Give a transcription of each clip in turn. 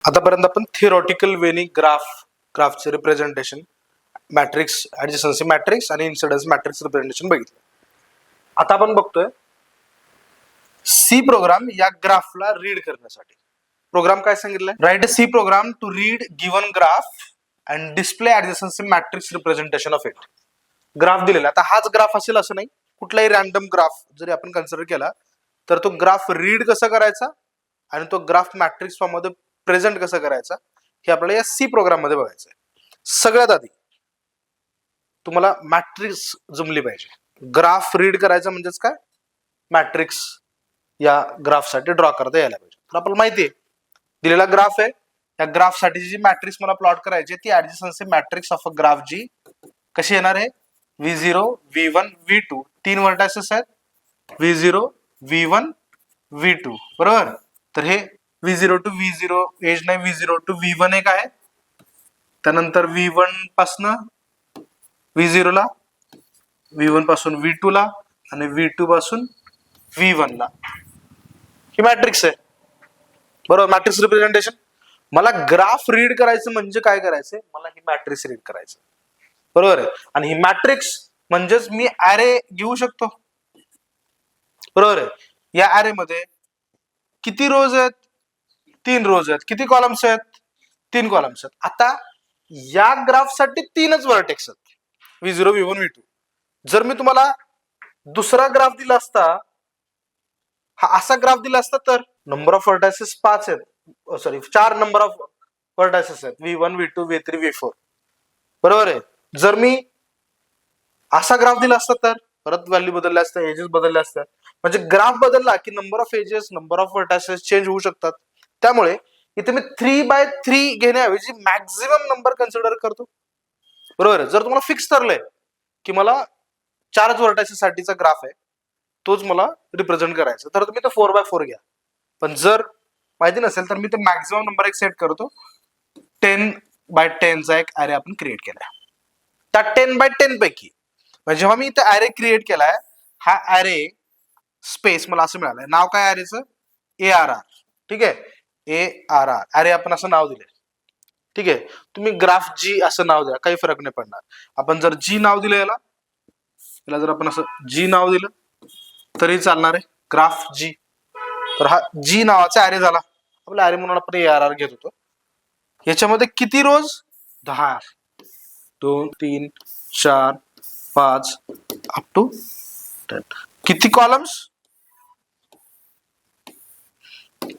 आतापर्यंत आपण थिओरॉटिकल वेनी ग्राफचे representation, matrix, ऍडजसन्सी matrix आणि इन्सिडन्स मॅट्रिक्स रिप्रेझेंटेशन बघितलं. आता आपण बघतोय सी प्रोग्राम या ग्राफला रीड करण्यासाठी. प्रोग्राम काय सांगितलंय? Right a C program to read given graph and display adjacency matrix representation of it. Graph दिलेला, आता हाच ग्राफ असेल असं नाही, कुठलाही रॅन्डम ग्राफ जरी आपण कन्सिडर केला तर तो ग्राफ रीड कसा करायचा आणि तो ग्राफ मॅट्रिक्स फॉर्म मध्ये प्रेझेंट कसं करायचा हे आपल्याला या सी प्रोग्राम मध्ये बघायचं आहे. सगळ्यात आधी तुम्हाला मॅट्रिक्स जमली पाहिजे. ग्राफ रीड करायचा म्हणजेच काय, मॅट्रिक्स या ग्राफसाठी ड्रॉ करता यायला पाहिजे. तर आपल्याला माहिती आहे दिलेला ग्राफ आहे, या ग्राफ साठी जी मॅट्रिक्स मला प्लॉट करायची ती adjacency matrix of a graph जी कशी येणार आहे, V0, V1, V2 तीन व्हर्टायसेस आहेत, V0, V1, V2 बरोबर. तर हे V0 टू V0 एज नाही, V0 टू V1 एक आहे, त्यानंतर V1 पासून V0 ला, V1 पासून V2 ला आणि V2 पासून V1 ला ही मॅट्रिक्स आहे बरोबर. Matrix representation. मला ग्राफ रीड करायचं म्हणजे काय करायचंय, मला ही मॅट्रिक्स रीड करायचं बरोबर आहे. आणि ही मॅट्रिक्स म्हणजेच मी ऍरे घेऊ शकतो बरोबर आहे. या ऍरे मध्ये किती रोज आहेत, 3 रोज आहेत. किती कॉलम्स आहेत, 3 कॉलम्स आहेत. आता या ग्राफ साठी 3च व्हर्टेक्स आहेत, V0, V1, V2. जर मी तुम्हाला दुसरा ग्राफ दिला असता, हा असा ग्राफ दिला असता तर नंबर ऑफ व्हर्टायसेस 5 आहेत, सॉरी 4 नंबर ऑफ व्हर्टायसेस आहेत, V1, V2, V3, V4 बरोबर आहे. जर मी असा ग्राफ दिला असता तर परत व्हॅल्यू बदलल्या असत्या, एजेस बदलल्या असत्या. म्हणजे ग्राफ बदलला की number of edges, number of vertices change होऊ शकतात. त्यामुळे इथे मी 3/3 घेण्याऐवजी मॅक्झिमम नंबर कन्सिडर करतो बरोबर आहे. जर तुम्हाला फिक्स ठरलंय की मला 4च व्हर्टायसेस साठीचा ग्राफ आहे, तोच मला रिप्रेझेंट करायचा, तर तुम्ही तो 4/4 घ्या. पण जर माहिती नसेल तर मी ते मॅक्झिमम नंबर एक सेट करतो. 10/10 चा एक ऍरे आपण क्रिएट केलाय. त्या 10/10 पैकी म्हणजे जेव्हा मी इथे ऍरे क्रिएट केलाय, हा ऍरे स्पेस मला असं मिळालंय. नाव काय ऍरेचं, ARR. ठीक आहे, ARR ऍरे आपण असं नाव दिलंय. ठीक आहे, तुम्ही ग्राफ जी असं नाव द्या, काही फरक नाही पडणार. आपण जर जी नाव दिलं याला जर आपण असं जी नाव दिलं तरी चालणार आहे, ग्राफ जी. तर हा जी नावाचा ऍरे झाला. आपला ऍरे म्हणून आपण ARR घेत होतो. याच्यामध्ये किती रोज, 10, 2, 3, 4, 5 अप टू 10. किती columns,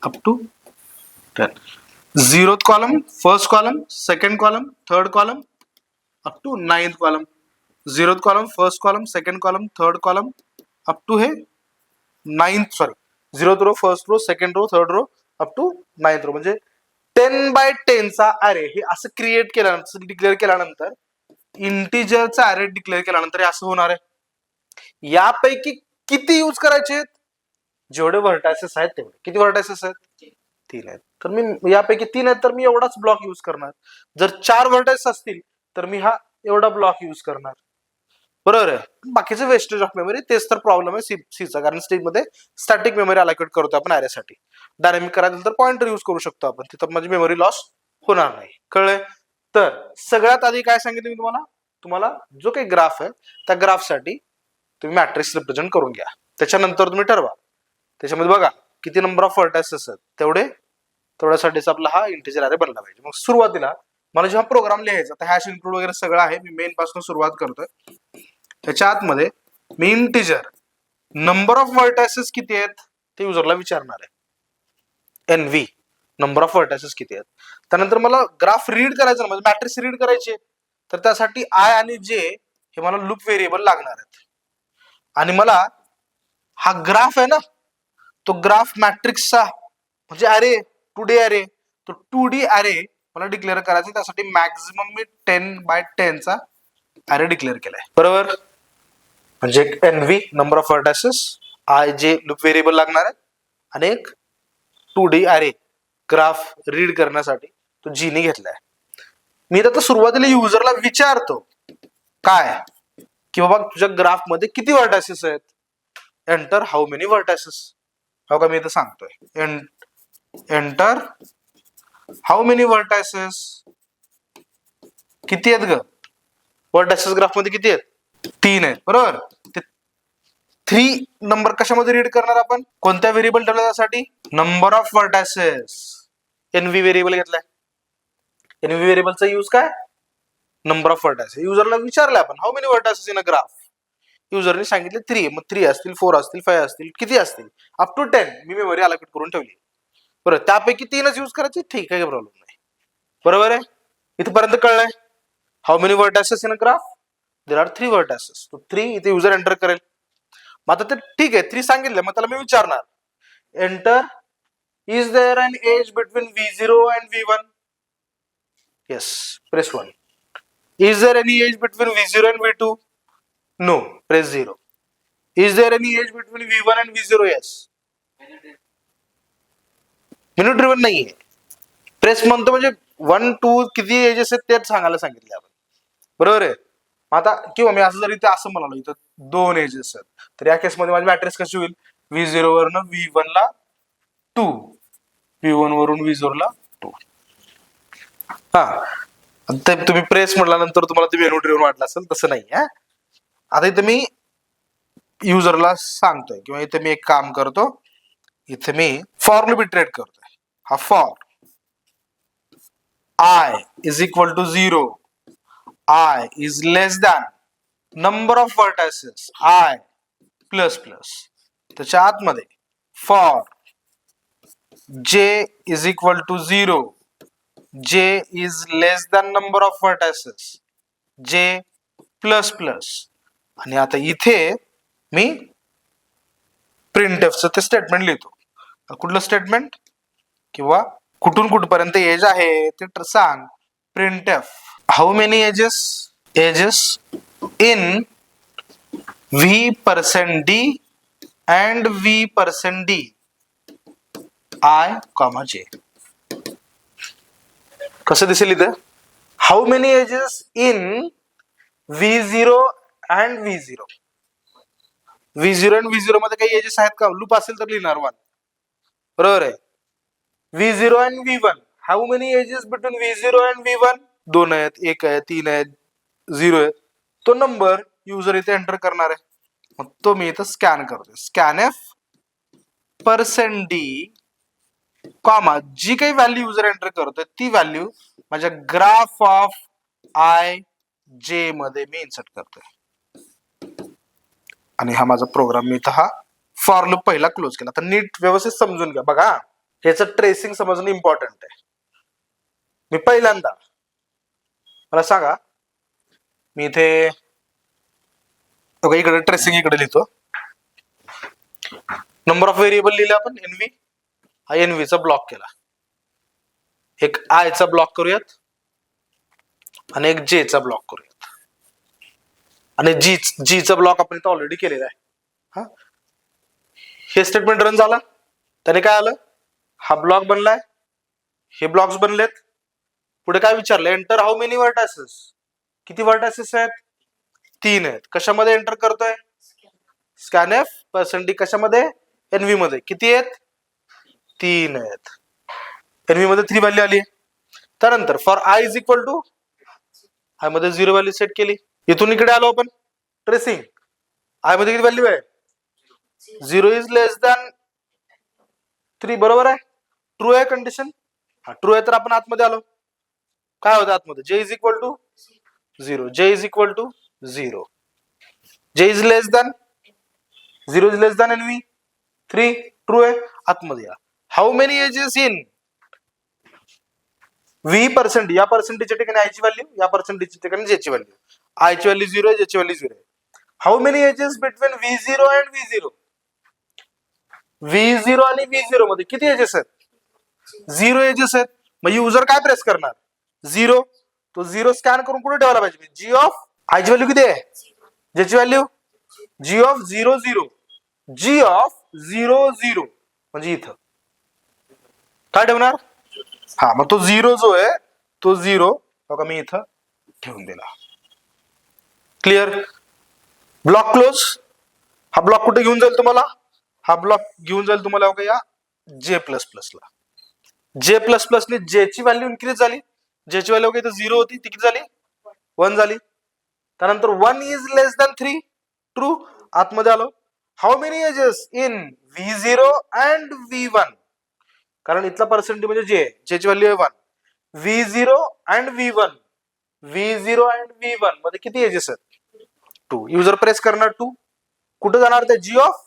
up to 10. 0th column, first column, second column, third column up to 9th column. 0th column, first column, second column, third column up to हे 0th row, first row, second row, third row up to 9th row. म्हणजे 10/10 चा array हे असं create केल्यानंतर, declare केल्यानंतर, इंटिजरचा array declare केल्यानंतर हे असं होणार आहे. यापैकी किती यूज करायचे, जेवढे व्हर्टायसेस आहेत तेवढे. किती व्हर्टायसेस आहेत, 3 आहेत. तर मी यापैकी 3 आहेत तर मी एवढाच ब्लॉक यूज करणार. जर 4 व्हर्टायसेस असतील तर मी हा एवढा ब्लॉक यूज करणार बरोबर आहे. बाकीचे वेस्टेज ऑफ मेमरी, तेच तर प्रॉब्लेम आहे सीचा. कारण स्टेज मध्ये स्टॅटिक मेमरी अलोकेट करतो आपण ऍरेसाठी. डायनामिक करायचं तर पॉइंटर यूज करू शकतो आपण, तिथं माझी मेमरी लॉस होणार नाही. कळलंय. तर सगळ्यात आधी काय सांगितलं मी तुम्हाला जो काही ग्राफ आहे त्या ग्राफसाठी तुम्ही मॅट्रिक्स रिप्रेझेंट करून घ्या. त्याच्यानंतर तुम्ही ठरवा त्याच्यामध्ये बघा किती नंबर ऑफ व्हर्टायसेस आहेत, तेवढ्यासाठीच आपला हा इंटिजर ऍरे बनला पाहिजे. मग सुरुवातीला मला जेव्हा प्रोग्राम लिहायचा तर हॅश इन्क्लूड वगैरे सगळं आहे, मी मेन पासून सुरुवात करतोय. त्याच्या आतमध्ये मी इंटिजर नंबर ऑफ व्हर्टायसेस किती आहेत ते युजरला विचारणार आहे. NV नंबर ऑफ व्हर्टायसेस किती आहेत. त्यानंतर मला ग्राफ रीड करायचं, म्हणजे मॅट्रिक्स रीड करायची, तर त्यासाठी I आणि J हे मला लूप व्हेरिएबल लागणार आहेत. आणि मला हा ग्राफ आहे ना, तो ग्राफ मॅट्रिक्सचा म्हणजे ऍरे, 2D ऍरे, तो 2D ऍरे मला डिक्लेअर करायचा. त्यासाठी मॅक्झिमम मी 10/10 चा ऍरे डिक्लेअर केलाय बरोबर. म्हणजे NV number of vertices, IJ loop variable लागणार आहे आणि एक 2D ऍरे ग्राफ रीड करण्यासाठी तो जीने घेतलाय. मी आता सुरुवातीला युजरला विचारतो काय की बाबा तुझ्या ग्राफ मध्ये किती व्हर्टायसेस आहेत, एंटर हाऊ मेनी व्हर्टायसेस. हो का, मी इथं सांगतोय एंटर हाऊ मेनी व्हर्टायसेस, किती आहेत ग व्हर्टायसेस ग्राफ मध्ये, किती आहेत? 3 आहेत, बरोबर. ते 3 नंबर कशामध्ये रीड करणार आपण? कोणत्या व्हेरिएबल ठेवण्यासाठी? Number of vertices. Envy variable घेतलाय. एनव्ही व्हेरिएबलचा यूज काय? Number of vertices. युजरला विचारलं आपण how many vertices in a graph. युजरने सांगितले 3. मग 3 असतील, 4 असतील, 5 असतील, किती असतील? अप टू 10 मी मेमरी अलोकेट करून ठेवली. बरोबर, त्यापैकी 3च यूज करायचे, ठीक आहे, प्रॉब्लेम नाही. बरोबर आहे, इथपर्यंत कळलंय. How many vertices in a graph? There are 3 vertices. तो 3 इथे युजर एंटर करेल. मग आता ते ठीक आहे, 3 सांगितलं, मग त्याला मी विचारणार enter is there an edge between V0 and V1? Yes, press 1. Is there any edge between V0 and V2? No, press 0. Is there any edge between V1 and V0? Yes. Minute driven नाहीये. Press म्हणतो म्हणजे 1 2 किती edges आहेत तेच सांगायला सांगितले आपण. बरोबर आहे. आता किंवा मी असं जर इथे असं म्हणालो इथं 2 एजेस आहेत, तर या केसमध्ये माझी मॅट्रिक्स कशी होईल? V0 वरून V1 ला 2, V1 वरून V0 ला 2. हा, ते तुम्ही प्रेस म्हटल्यानंतर तुम्हाला ते मेनू ड्रिव्हन वाटलं असेल, तसं नाही. आता इथे मी युजरला सांगतोय किंवा इथे मी एक काम करतो, इथे मी फॉर लूप इटरेट करतोय. हा for I is equal to 0, I is less than number of vertices I plus plus. त्याच्या आतमध्ये for j is equal to 0, j is less than number of vertices j plus plus. आणि आता इथे मी printf चं ते statement लिहितो. कुठलं statement? किंवा कुठून कुठपर्यंत एज आहे ते सांग. Printf how many edges? Edges in V%d and V%d I, J. कसं दिसेल इथे? How many edges in V0 and V0? V0 and V0 मध्ये काही एजेस आहेत का? लूप असेल तर लिहिणार 1. बरोबर आहे. V0 and V1, how many edges between V0 and V1? 2 आहेत, 1 आहे, 3 आहेत, 0 आहे. तो नंबर युजर इथे एंटर करणार आहे. मग तो मी इथं स्कॅन करतोय. स्कॅनएफ %d कॉमा जी काही व्हॅल्यू युजर एंटर करतोय ती व्हॅल्यू माझ्या ग्राफ ऑफ IJ मध्ये मी इन्सर्ट करतोय. आणि हा माझा प्रोग्राम मी इथं हा फॉर लूप पहिला क्लोज केला. तर नीट व्यवस्थित समजून घ्या. बघा, ह्याचं ट्रेसिंग समजणं इम्पॉर्टंट आहे. मी पहिल्यांदा मला सांगा, मी इथे इकडे ट्रेसिंग इकडे लिहितो. नंबर ऑफ व्हेरिएबल लिहिले आपण एनव्ही. हा एनव्ही चा ब्लॉक केला. एक आय चा ब्लॉक करूयात आणि एक जे चा ब्लॉक करूयात. आणि जी चा ब्लॉक आपण इथं ऑलरेडी केलेला आहे. हा, हे स्टेटमेंट रन झाला, त्याने काय आलं? हा ब्लॉक बनलाय, हे ब्लॉक्स बनलेत. पुढे काय विचारलं? Enter how many vertices? किती व्हर्टायसेस आहेत? 3 आहेत. कशामध्ये एंटर करतोय? स्कॅनएफ %d कशामध्ये? एनव्ही मध्ये. किती आहेत? 3 आहेत. एनव्ही मध्ये 3 व्हॅल्यू आली. त्यानंतर for i is equal to i मध्ये 0 व्हॅल्यू सेट केली. इथून इकडे आलो आपण ट्रेसिंग. आय मध्ये किती व्हॅल्यू आहे? 0 इज लेस दॅन 3. बरोबर आहे. ट्रू आहे कंडिशन. हा ट्रू आहे तर आपण आतमध्ये आलो. काय होतं आतमध्ये? जे is equal to 0, j is equal to 0, j is less than 0 is less than nv 3. True आहे. आतमध्ये या. How many edges in V%? या पर्सेंटेजच्या ठिकाणी आयची व्हॅल्यू, या पर्सेंटेजच्या ठिकाणी जेची व्हॅल्यू. आयची व्हॅल्यू 0 आहे, जेची व्हॅल्यू 0 आहे. How many edges between V0 and V0? V0 आणि V0 मध्ये किती एजेस आहेत? 0 एजेस आहेत. मग युजर काय प्रेस करणार? 0. तो 0 स्कॅन करून कुठे ठेवायला पाहिजे? जी ऑफ आयची व्हॅल्यू किती आहे? ज्याची value G of 0 0, G of 0 0 म्हणजे इथं काय ठेवणार? हा, मग तो 0 जो आहे तो 0 बघा मी इथं ठेवून दिला. क्लिअर? Block close. हा ब्लॉक कुठे घेऊन जाईल तुम्हाला? हा ब्लॉक घेऊन जाईल तुम्हाला या J++ ला. जे प्लस प्लस ने जे ची व्हॅल्यू इन्क्रीज झाली, जे ची व्हॅल्यू काही 0 होती ती किती झाली 1 झाली. त्यानंतर 1 इज लेस दॅन 3 ट्रू. आतमध्ये आलो. How many edges in V0 and V1, कारण इथला पर्सेंटेज म्हणजे जे ची व्हॅल्यू आहे 1. V0 and V1, V0 and V1 मध्ये किती एजेस आहेत 2. युजर प्रेस करणार 2. कुठे जाणार ते G ऑफ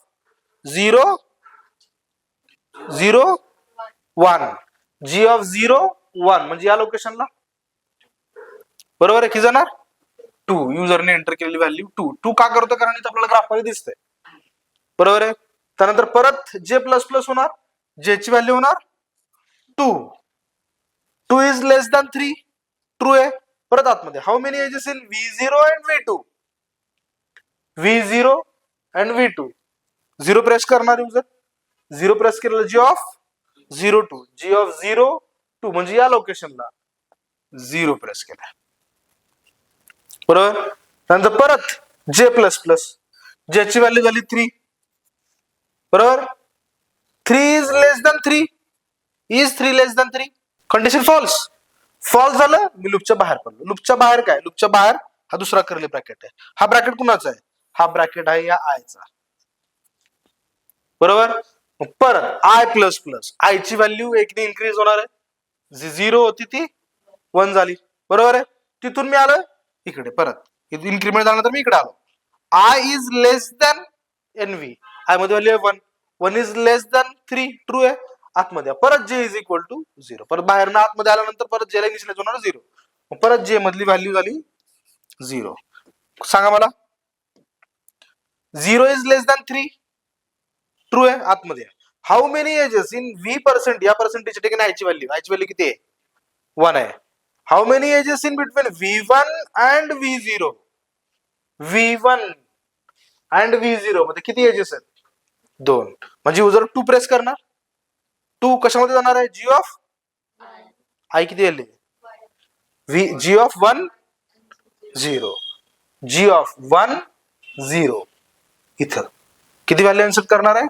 0 0 1, G ऑफ 0 1 म्हणजे या लोकेशनला, बरोबर आहे. किती जाणार 2. युजरने एंटर केलेली व्हॅल्यू 2 का करतो, कारण इथे आपल्याला ग्राफ मध्ये दिसतंय, बरोबर आहे. त्यानंतर परत जे प्लस प्लस होणार, जे ची व्हॅल्यू होणार 2. 2 इज लेस दॅन 3 ट्रू आहे. परत आतमध्ये how many edges in V0 and V2, V0 and V2, 0 press करणार युजर, 0 प्रेस केलेलं G ऑफ 0 2, G ऑफ 0 2 म्हणजे या लोकेशनला 0 प्रेस केला, बरोबर. त्यानंतर परत जे प्लस प्लस, ज्याची व्हॅल्यू झाली 3, बरोबर. 3 is less than 3, is 3 less than 3, condition false. False झालं, मी लूपच्या बाहेर पडलो. लूपच्या बाहेर काय, लूपच्या बाहेर हा दुसरा कर्ली ब्रॅकेट आहे. हा ब्रॅकेट कुणाचा आहे, हा ब्रॅकेट आहे या आयचा, बरोबर. परत आय प्लस प्लस, आय ची व्हॅल्यू 1 ने इन्क्रीज होणार आहे. जी 0 होती ती 1 झाली, बरोबर आहे. तिथून मी आलो इकडे, परत इन्क्रीमेंट झाल्यानंतर मी इकडे आलो. I is less than envy, I मध्ये व्हॅल्यू आहे 1, 1 इज लेस दॅन 3 ट्रू आहे. आतमध्ये परत जे इज इक्वल टू 0, परत बाहेर ना आतमध्ये आल्यानंतर परत जे ला इनिशियलाइज होणार 0, परत जे मधली व्हॅल्यू झाली 0. सांगा मला 0 इज लेस दॅन 3 ट्रू आहे. आतमध्ये how many edges in V%, या पर्सेंटेज ठिकाणी आयची व्हॅल्यू किती आहे 1 आहे. How many edges in between V1 and V0, V1 and V0 मध्ये किती एजेस आहेत 2, म्हणजे युजर 2 प्रेस करणार. 2 कशामध्ये जाणार आहे, G ऑफ आय किती आले G ऑफ 1 0, G ऑफ 1 0, इथं किती व्हॅल्यू इन्सर्ट करणार आहे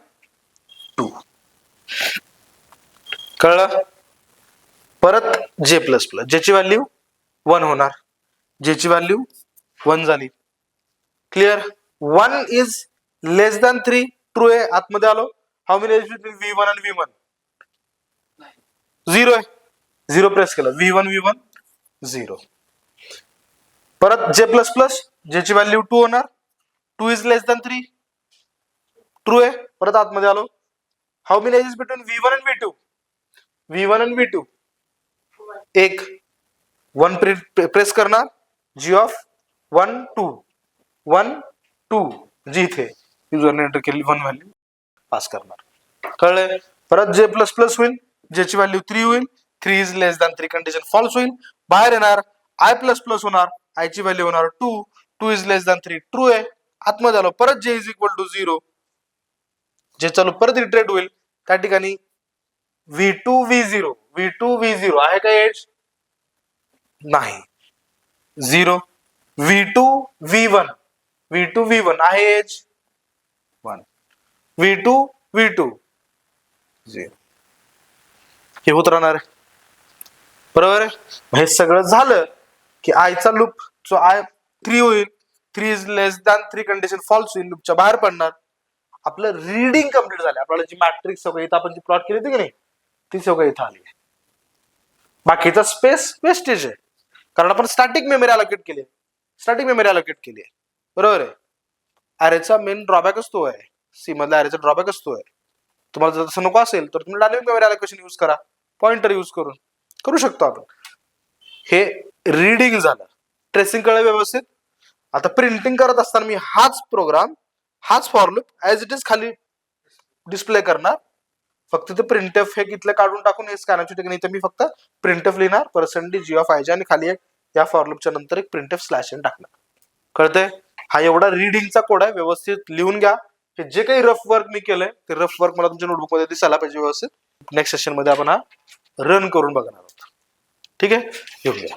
2. कळलं. परत जे प्लस प्लस, ज्याची व्हॅल्यू 1 होणार, ज्याची व्हॅल्यू 1 झाली, clear. 1 is less than 3 true आहे. आतमध्ये आलो. How many edges between V1 and V1, 0 आहे. 0 प्रेस केलं, V1 0. परत जे प्लस प्लस, ज्याची व्हॅल्यू 2 होणार, 2 इज लेस दॅन 3 ट्रू आहे. परत आतमध्ये आलो. How many edges between V1 and V2, V1 and V2 1 press करणार, G ऑफ 1 2 1 2, जी इथे युजरने एंटर केली 1 व्हॅल्यू पास करणार. कळले. परत जे प्लस प्लस होईल, ज्याची व्हॅल्यू 3 होईल, 3 is less than 3, condition false होईल. बाहेर येणार, आय प्लस प्लस होणार, आय ची व्हॅल्यू होणार 2, 2 इज लेस दॅन 3 ट्रू आहे. आतमध्ये आलो. परत जे इज इक्वल टू 0, जे चालू परत इटरेट होईल, त्या ठिकाणी V2 V0 आहे का एज, नाही 0. V2 V1 आहे एज 1, V2 0, हे होत राहणार आहे, बरोबर आहे. हे सगळं झालं की आयचा लूप जो आय 3 होईल, 3 is less than 3, condition false होईल, लूपच्या बाहेर पडणार. आपलं रीडिंग कम्प्लीट झालं. आपल्याला जी मॅट्रिक्स सगळं इथं आपण जी प्लॉट केली होती की नाही, ती सगळं इथं आली. बाकीचा स्पेस वेस्टेज आहे, कारण आपण स्टॅटिक मेमरी अलोकेट केली आहे, बरोबर आहे. अरेचा मेन ड्रॉबॅकच तो आहे, सी मधला अरेचा ड्रॉबॅकच तो आहे. तुम्हाला जर तसं नको असेल तर तुम्ही डायनॅमिक मेमरी अलोकेशन यूज करा, पॉइंटर यूज करू शकतो आपण. हे रीडिंग झालं, ट्रेसिंग कळलं व्यवस्थित. आता प्रिंटिंग करत असताना मी हाच प्रोग्राम, हाच for loop as it is खाली डिस्प्ले करणार. फक्त ते प्रिंटएफ हे इथलं काढून टाकून हे स्कॅनरच्या ठिकाणी इथे मी फक्त प्रिंटएफ लिहिणार, % G ऑफ आय आणि खाली एक या फॉर लूपच्या नंतर एक प्रिंटएफ स्लॅश एन टाकणार. कळतंय. हा एवढा रीडिंगचा कोड आहे, व्यवस्थित लिहून घ्या. हे जे काही रफ वर्क मी केलंय ते रफ वर्क मला तुमच्या नोटबुक मध्ये दिसायला पाहिजे व्यवस्थित. नेक्स्ट सेशन मध्ये आपण हा रन करून बघणार आहोत. ठीक आहे, घेऊन घ्या.